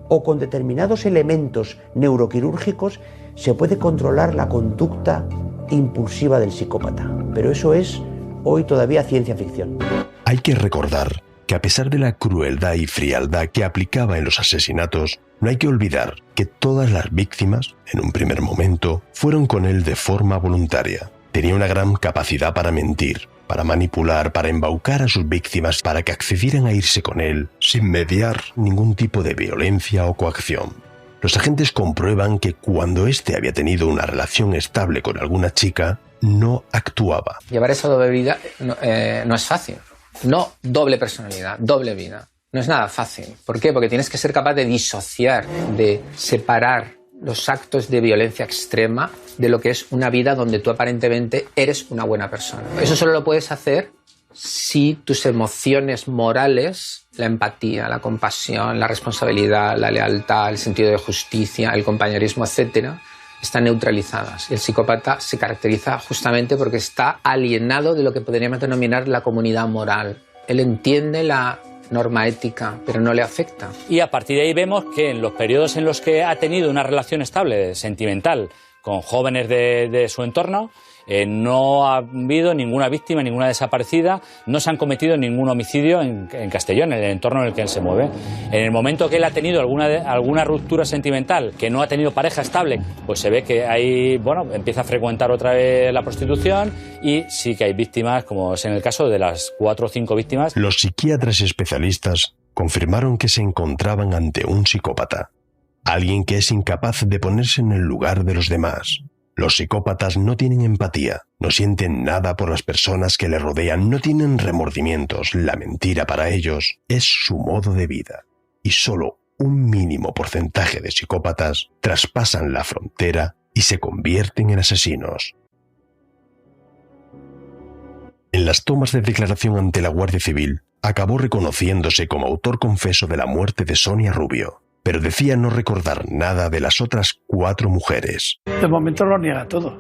o con determinados elementos neuroquirúrgicos se puede controlar la conducta impulsiva del psicópata. Pero eso es hoy todavía ciencia ficción. Hay que recordar que a pesar de la crueldad y frialdad que aplicaba en los asesinatos, no hay que olvidar que todas las víctimas, en un primer momento, fueron con él de forma voluntaria. Tenía una gran capacidad para mentir, para manipular, para embaucar a sus víctimas para que accedieran a irse con él sin mediar ningún tipo de violencia o coacción. Los agentes comprueban que cuando éste había tenido una relación estable con alguna chica, no actuaba. Llevar esa doble vida no es fácil. No doble personalidad, doble vida. No es nada fácil. ¿Por qué? Porque tienes que ser capaz de disociar, de separar los actos de violencia extrema de lo que es una vida donde tú aparentemente eres una buena persona. Eso solo lo puedes hacer si tus emociones morales, la empatía, la compasión, la responsabilidad, la lealtad, el sentido de justicia, el compañerismo, etcétera, están neutralizadas. Y el psicópata se caracteriza justamente porque está alienado de lo que podríamos denominar la comunidad moral. Él entiende la norma ética, pero no le afecta. Y a partir de ahí vemos que en los periodos en los que ha tenido una relación estable, sentimental, con jóvenes de su entorno, no ha habido ninguna víctima, ninguna desaparecida, no se han cometido ningún homicidio en Castellón, en el entorno en el que él se mueve. En el momento que él ha tenido alguna ruptura sentimental, que no ha tenido pareja estable, pues se ve que ahí, empieza a frecuentar otra vez la prostitución y sí que hay víctimas, como es en el caso de las 4 o 5 víctimas. Los psiquiatras especialistas confirmaron que se encontraban ante un psicópata, alguien que es incapaz de ponerse en el lugar de los demás. Los psicópatas no tienen empatía, no sienten nada por las personas que le rodean, no tienen remordimientos. La mentira para ellos es su modo de vida. Y solo un mínimo porcentaje de psicópatas traspasan la frontera y se convierten en asesinos. En las tomas de declaración ante la Guardia Civil, acabó reconociéndose como autor confeso de la muerte de Sonia Rubio, pero decía no recordar nada de las otras 4 mujeres. De momento lo niega todo,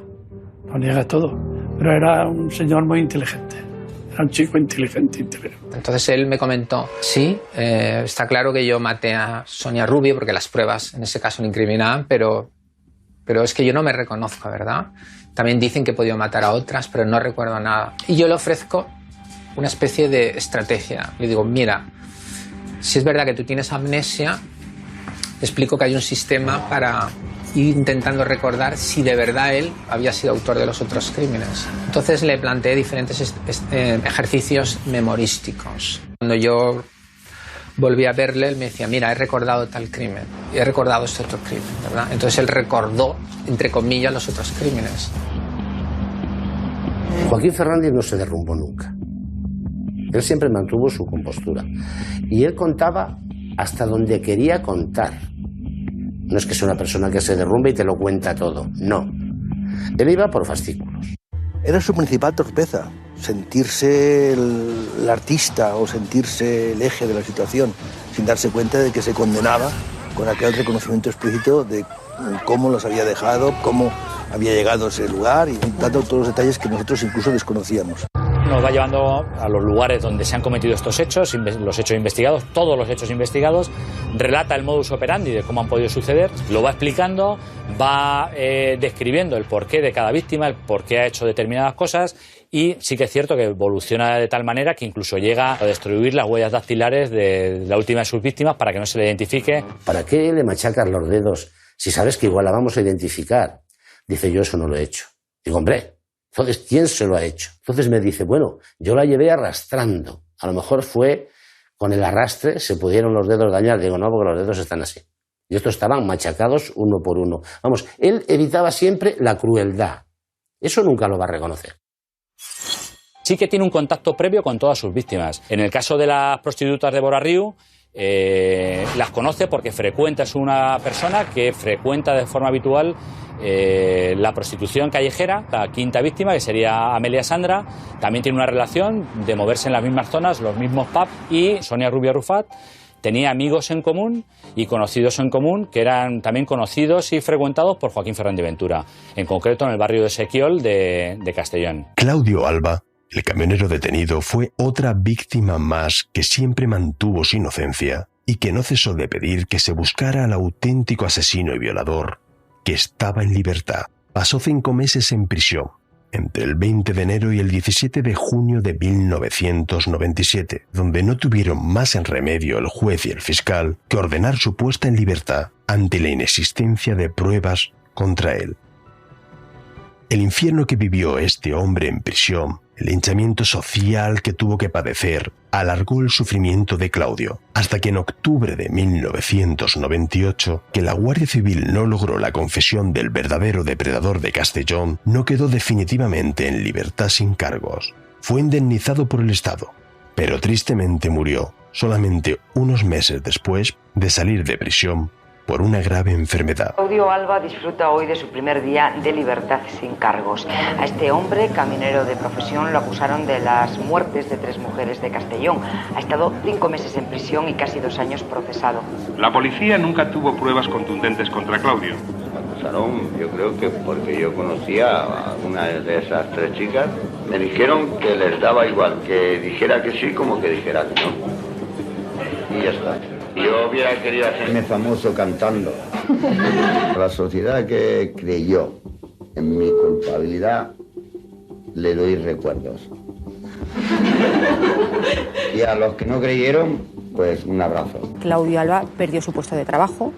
pero era un señor muy inteligente, era un chico inteligente. Entonces él me comentó, sí, está claro que yo maté a Sonia Rubio porque las pruebas en ese caso le incriminaban, pero es que yo no me reconozco, ¿verdad? También dicen que he podido matar a otras, pero no recuerdo nada. Y yo le ofrezco una especie de estrategia. Le digo, mira, si es verdad que tú tienes amnesia, te explico que hay un sistema para intentando recordar si de verdad él había sido autor de los otros crímenes. Entonces le planteé diferentes ejercicios memorísticos. Cuando yo volví a verle, él me decía, mira, he recordado tal crimen, y he recordado este otro crimen, ¿verdad? Entonces él recordó, entre comillas, los otros crímenes. Joaquín Fernández no se derrumbó nunca. Él siempre mantuvo su compostura. Y él contaba hasta donde quería contar. No es que sea una persona que se derrumbe y te lo cuenta todo, no. Él iba por fascículos. Era su principal torpeza, sentirse el artista o sentirse el eje de la situación, sin darse cuenta de que se condenaba con aquel reconocimiento explícito de cómo los había dejado, cómo había llegado a ese lugar y dando todos los detalles que nosotros incluso desconocíamos. Nos va llevando a los lugares donde se han cometido estos hechos, los hechos investigados, todos los hechos investigados, relata el modus operandi de cómo han podido suceder, lo va explicando, va describiendo el porqué de cada víctima, el por qué ha hecho determinadas cosas, y sí que es cierto que evoluciona de tal manera que incluso llega a destruir las huellas dactilares de la última de sus víctimas para que no se le identifique. ¿Para qué le machacas los dedos si sabes que igual la vamos a identificar? Dice, yo eso no lo he hecho. Digo, hombre, entonces, ¿quién se lo ha hecho? Entonces me dice, bueno, yo la llevé arrastrando. A lo mejor fue con el arrastre, se pudieron los dedos dañar. Digo, no, porque los dedos están así. Y estos estaban machacados uno por uno. Vamos, él evitaba siempre la crueldad. Eso nunca lo va a reconocer. Sí que tiene un contacto previo con todas sus víctimas. En el caso de las prostitutas de Borarriu, las conoce porque es una persona que frecuenta de forma habitual la prostitución callejera. La quinta víctima, que sería Amelia Sandra, también tiene una relación de moverse en las mismas zonas, los mismos pubs, y Sonia Rubio Rufat tenía amigos en común y conocidos en común que eran también conocidos y frecuentados por Joaquín Fernández Ventura, en concreto en el barrio de Sequiol de Castellón. Claudio Alba, el camionero detenido, fue otra víctima más que siempre mantuvo su inocencia y que no cesó de pedir que se buscara al auténtico asesino y violador, que estaba en libertad. Pasó 5 meses en prisión, entre el 20 de enero y el 17 de junio de 1997, donde no tuvieron más en remedio el juez y el fiscal que ordenar su puesta en libertad ante la inexistencia de pruebas contra él. El infierno que vivió este hombre en prisión, el linchamiento social que tuvo que padecer, alargó el sufrimiento de Claudio, hasta que en octubre de 1998, que la Guardia Civil no logró la confesión del verdadero depredador de Castellón, no quedó definitivamente en libertad sin cargos. Fue indemnizado por el Estado, pero tristemente murió solamente unos meses después de salir de prisión por una grave enfermedad. Claudio Alba disfruta hoy de su primer día de libertad sin cargos. A este hombre, camionero de profesión, lo acusaron de las muertes de 3 mujeres de Castellón. Ha estado 5 meses en prisión y casi 2 años procesado. La policía nunca tuvo pruebas contundentes contra Claudio. Me acusaron, yo creo que porque yo conocía a una de esas 3 chicas, me dijeron que les daba igual que dijera que sí como que dijera que no. Y ya está. Yo hubiera querido hacerme famoso cantando. La sociedad que creyó en mi culpabilidad, le doy recuerdos. Y a los que no creyeron, pues un abrazo. Claudio Alba perdió su puesto de trabajo,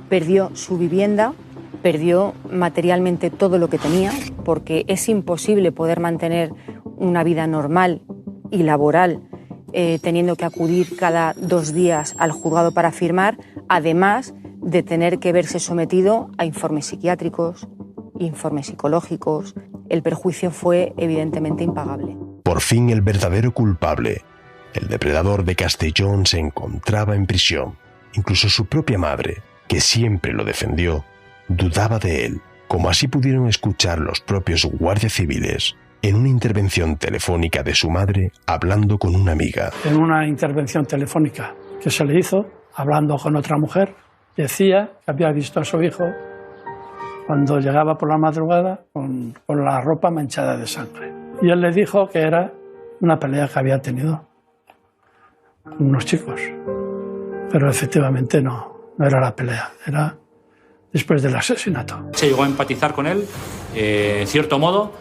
perdió su vivienda, perdió materialmente todo lo que tenía, porque es imposible poder mantener una vida normal y laboral teniendo que acudir cada 2 días al juzgado para firmar, además de tener que verse sometido a informes psiquiátricos, informes psicológicos. El perjuicio fue evidentemente impagable. Por fin el verdadero culpable, el depredador de Castellón, se encontraba en prisión. Incluso su propia madre, que siempre lo defendió, dudaba de él, como así pudieron escuchar los propios guardias civiles en una intervención telefónica de su madre hablando con una amiga. En una intervención telefónica que se le hizo, hablando con otra mujer, decía que había visto a su hijo cuando llegaba por la madrugada con la ropa manchada de sangre. Y él le dijo que era una pelea que había tenido con unos chicos. Pero efectivamente no era la pelea, era después del asesinato. Se llegó a empatizar con él, en cierto modo,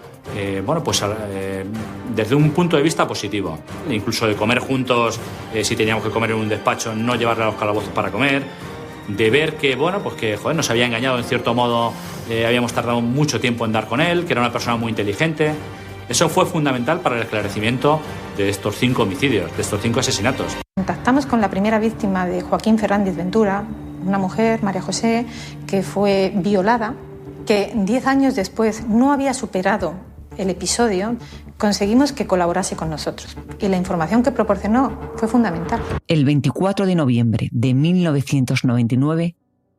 desde un punto de vista positivo. Incluso de comer juntos, si teníamos que comer en un despacho, no llevarle a los calabozos para comer. de ver que, bueno, pues que joder, nos había engañado en cierto modo, habíamos tardado mucho tiempo en dar con él, que era una persona muy inteligente. Eso fue fundamental para el esclarecimiento de estos 5 homicidios, de estos 5 asesinatos. Contactamos con la primera víctima de Joaquín Fernández Ventura, una mujer, María José, que fue violada, que 10 años después no había superado el episodio. Conseguimos que colaborase con nosotros y la información que proporcionó fue fundamental. El 24 de noviembre de 1999,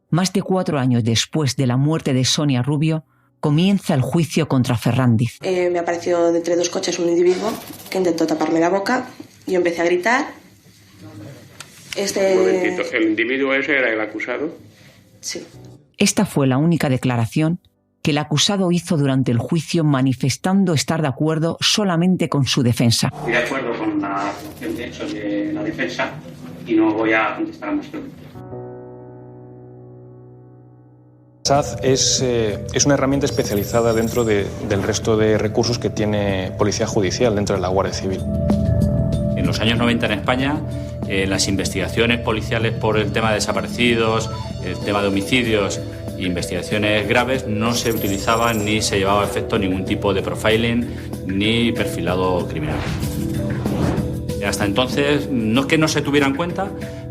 más de 4 años después de la muerte de Sonia Rubio, comienza el juicio contra Ferrandiz. Me apareció de entre 2 coches un individuo que intentó taparme la boca. Yo empecé a gritar. Un momentito, ¿el individuo ese era el acusado? Sí. Esta fue la única declaración que el acusado hizo durante el juicio, manifestando estar de acuerdo solamente con su defensa. Estoy de acuerdo con la afirmación de hechos de la defensa y no voy a contestar a más preguntas. SAD es una herramienta especializada dentro del resto de recursos que tiene Policía Judicial dentro de la Guardia Civil. En los años 90 en España, las investigaciones policiales por el tema de desaparecidos, el tema de homicidios e investigaciones graves no se utilizaba ni se llevaba a efecto ningún tipo de profiling ni perfilado criminal. Hasta entonces, no es que no se tuviera en cuenta,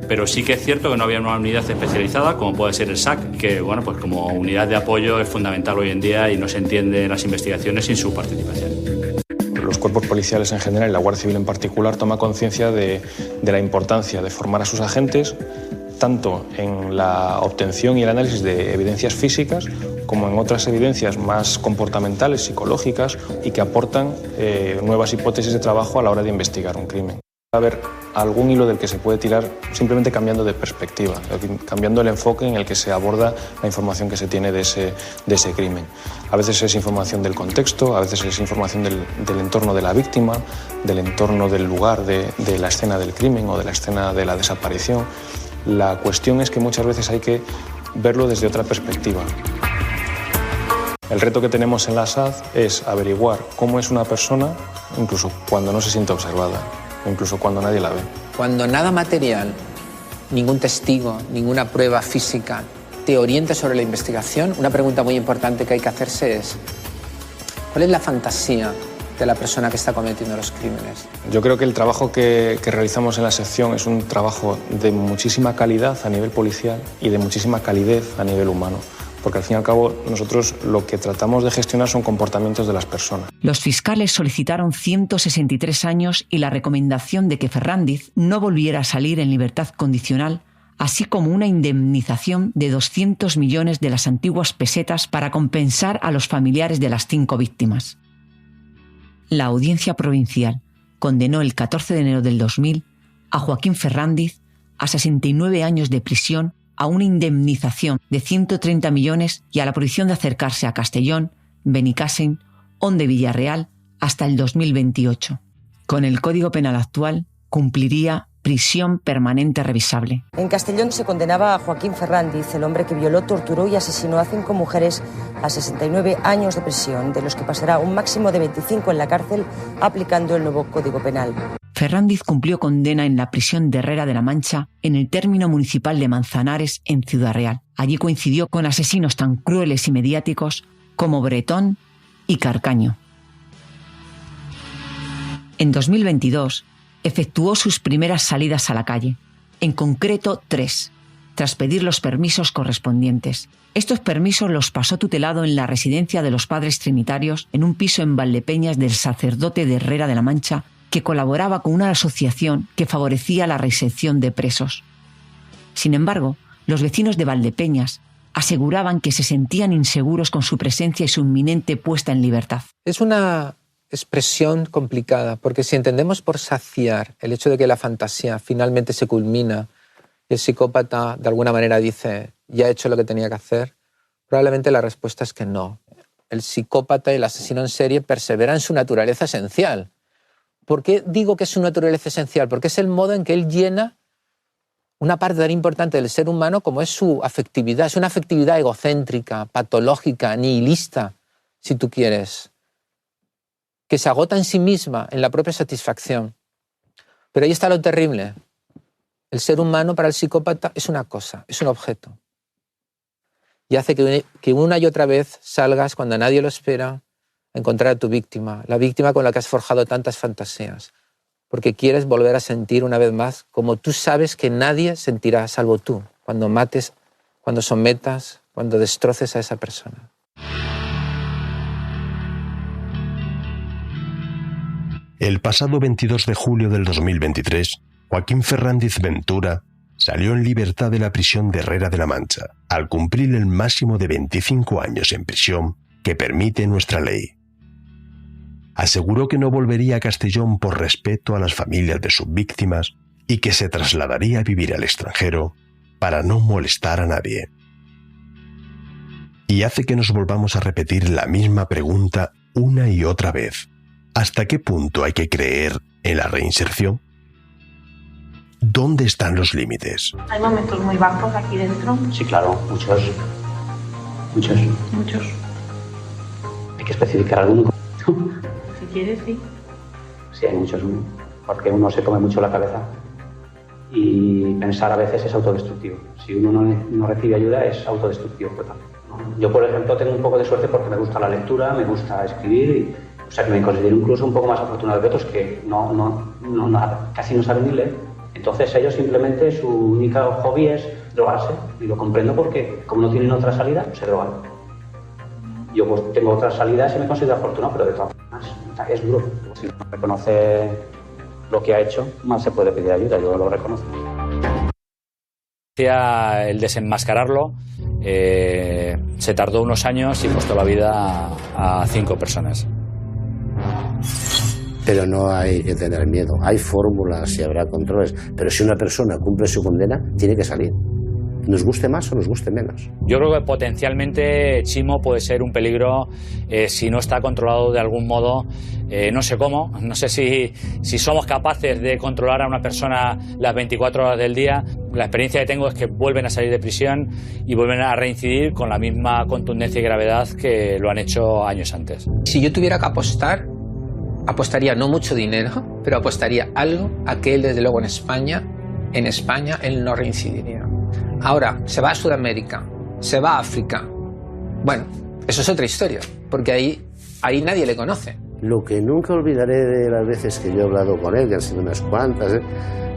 pero sí que es cierto que no había una unidad especializada como puede ser el SAC, que bueno, pues como unidad de apoyo es fundamental hoy en día y no se entienden las investigaciones sin su participación. Los cuerpos policiales en general y la Guardia Civil en particular toma conciencia de la importancia de formar a sus agentes tanto en la obtención y el análisis de evidencias físicas como en otras evidencias más comportamentales, psicológicas y que aportan nuevas hipótesis de trabajo a la hora de investigar un crimen. Va a haber algún hilo del que se puede tirar simplemente cambiando de perspectiva, cambiando el enfoque en el que se aborda la información que se tiene de ese crimen. A veces es información del contexto, a veces es información del entorno de la víctima, del entorno del lugar de la escena del crimen o de la escena de la desaparición. La cuestión es que muchas veces hay que verlo desde otra perspectiva. El reto que tenemos en la SAD es averiguar cómo es una persona, incluso cuando no se siente observada, incluso cuando nadie la ve. Cuando nada material, ningún testigo, ninguna prueba física te orienta sobre la investigación, una pregunta muy importante que hay que hacerse es: ¿cuál es la fantasía de la persona que está cometiendo los crímenes? Yo creo que el trabajo que realizamos en la sección es un trabajo de muchísima calidad a nivel policial y de muchísima calidez a nivel humano, porque al fin y al cabo nosotros lo que tratamos de gestionar son comportamientos de las personas. Los fiscales solicitaron 163 años y la recomendación de que Ferrandiz no volviera a salir en libertad condicional, así como una indemnización de 200 millones de las antiguas pesetas para compensar a los familiares de las 5 víctimas. La Audiencia Provincial condenó el 14 de enero del 2000 a Joaquín Ferrandiz a 69 años de prisión, a una indemnización de 130 millones y a la prohibición de acercarse a Castellón, Benicàssim, Onde Villarreal hasta el 2028. Con el Código Penal actual cumpliría prisión permanente revisable. En Castellón se condenaba a Joaquín Ferrandiz, el hombre que violó, torturó y asesinó a 5 mujeres, a 69 años de prisión, de los que pasará un máximo de 25 en la cárcel aplicando el nuevo Código Penal. Ferrandiz cumplió condena en la prisión de Herrera de la Mancha, en el término municipal de Manzanares, en Ciudad Real. Allí coincidió con asesinos tan crueles y mediáticos como Bretón y Carcaño. En 2022, efectuó sus primeras salidas a la calle, en concreto 3, tras pedir los permisos correspondientes. Estos permisos los pasó tutelado en la residencia de los Padres Trinitarios, en un piso en Valdepeñas del sacerdote de Herrera de la Mancha, que colaboraba con una asociación que favorecía la reinserción de presos. Sin embargo, los vecinos de Valdepeñas aseguraban que se sentían inseguros con su presencia y su inminente puesta en libertad. Es una expresión complicada, porque si entendemos por saciar el hecho de que la fantasía finalmente se culmina y el psicópata de alguna manera dice ya he hecho lo que tenía que hacer, probablemente la respuesta es que no. El psicópata y el asesino en serie persevera en su naturaleza esencial. ¿Por qué digo que es su naturaleza esencial? Porque es el modo en que él llena una parte tan importante del ser humano como es su afectividad. Es una afectividad egocéntrica, patológica, nihilista, si tú quieres, que se agota en sí misma, en la propia satisfacción. Pero ahí está lo terrible. El ser humano para el psicópata es una cosa, es un objeto. Y hace que una y otra vez salgas cuando nadie lo espera a encontrar a tu víctima, la víctima con la que has forjado tantas fantasías, porque quieres volver a sentir una vez más como tú sabes que nadie sentirá salvo tú, cuando mates, cuando sometas, cuando destroces a esa persona. El pasado 22 de julio del 2023, Joaquín Ferrandiz Ventura salió en libertad de la prisión de Herrera de la Mancha, al cumplir el máximo de 25 años en prisión que permite nuestra ley. Aseguró que no volvería a Castellón por respeto a las familias de sus víctimas y que se trasladaría a vivir al extranjero para no molestar a nadie. Y hace que nos volvamos a repetir la misma pregunta una y otra vez. ¿Hasta qué punto hay que creer en la reinserción? ¿Dónde están los límites? Hay momentos muy bajos aquí dentro. Sí, claro, muchos. Hay que especificar alguno. Si quieres, sí. Sí, hay muchos, porque uno se come mucho la cabeza y pensar a veces es autodestructivo. Si uno no recibe ayuda es autodestructivo totalmente. Yo, por ejemplo, tengo un poco de suerte porque me gusta la lectura, me gusta escribir, o sea que me considero incluso un poco más afortunado que otros que casi no saben ni leer. Entonces ellos simplemente su único hobby es drogarse, y lo comprendo porque como no tienen otra salida, se drogan. Yo pues tengo otras salidas y me considero afortunado, pero de todas formas es duro. Si uno reconoce lo que ha hecho, más se puede pedir ayuda, yo lo reconozco. El desenmascararlo se tardó unos años y costó la vida a 5 personas. Pero no hay que tener miedo. Hay fórmulas y habrá controles. Pero si una persona cumple su condena, tiene que salir. Nos guste más o nos guste menos. Yo creo que potencialmente Chimo puede ser un peligro si no está controlado de algún modo. No sé cómo, no sé si somos capaces de controlar a una persona las 24 horas del día. La experiencia que tengo es que vuelven a salir de prisión y vuelven a reincidir con la misma contundencia y gravedad que lo han hecho años antes. Si yo tuviera que apostaría no mucho dinero, pero apostaría algo a que él, desde luego, en España él no reincidiría. Ahora, se va a Sudamérica, se va a África. Bueno, eso es otra historia, porque ahí nadie le conoce. Lo que nunca olvidaré de las veces que yo he hablado con él, que han sido unas cuantas,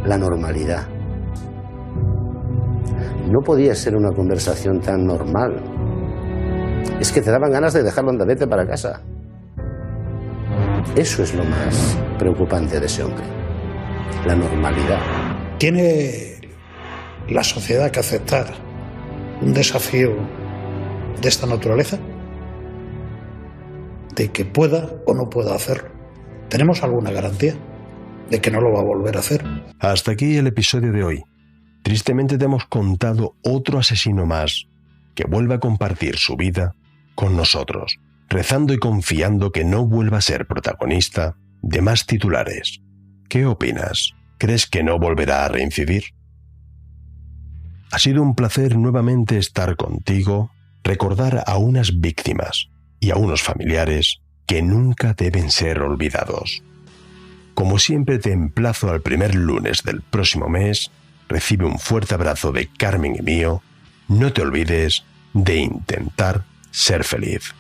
la normalidad. No podía ser una conversación tan normal. Es que te daban ganas de dejarlo andar, vete para casa. Eso es lo más preocupante de ese hombre, la normalidad. Tiene la sociedad que aceptar un desafío de esta naturaleza, de que pueda o no pueda hacerlo. ¿Tenemos alguna garantía de que no lo va a volver a hacer? Hasta aquí el episodio de hoy. Tristemente te hemos contado otro asesino más que vuelve a compartir su vida con nosotros, rezando y confiando que no vuelva a ser protagonista de más titulares. ¿Qué opinas? ¿Crees que no volverá a reincidir? Ha sido un placer nuevamente estar contigo, recordar a unas víctimas y a unos familiares que nunca deben ser olvidados. Como siempre te emplazo al primer lunes del próximo mes. Recibe un fuerte abrazo de Carmen y mío. No te olvides de intentar ser feliz.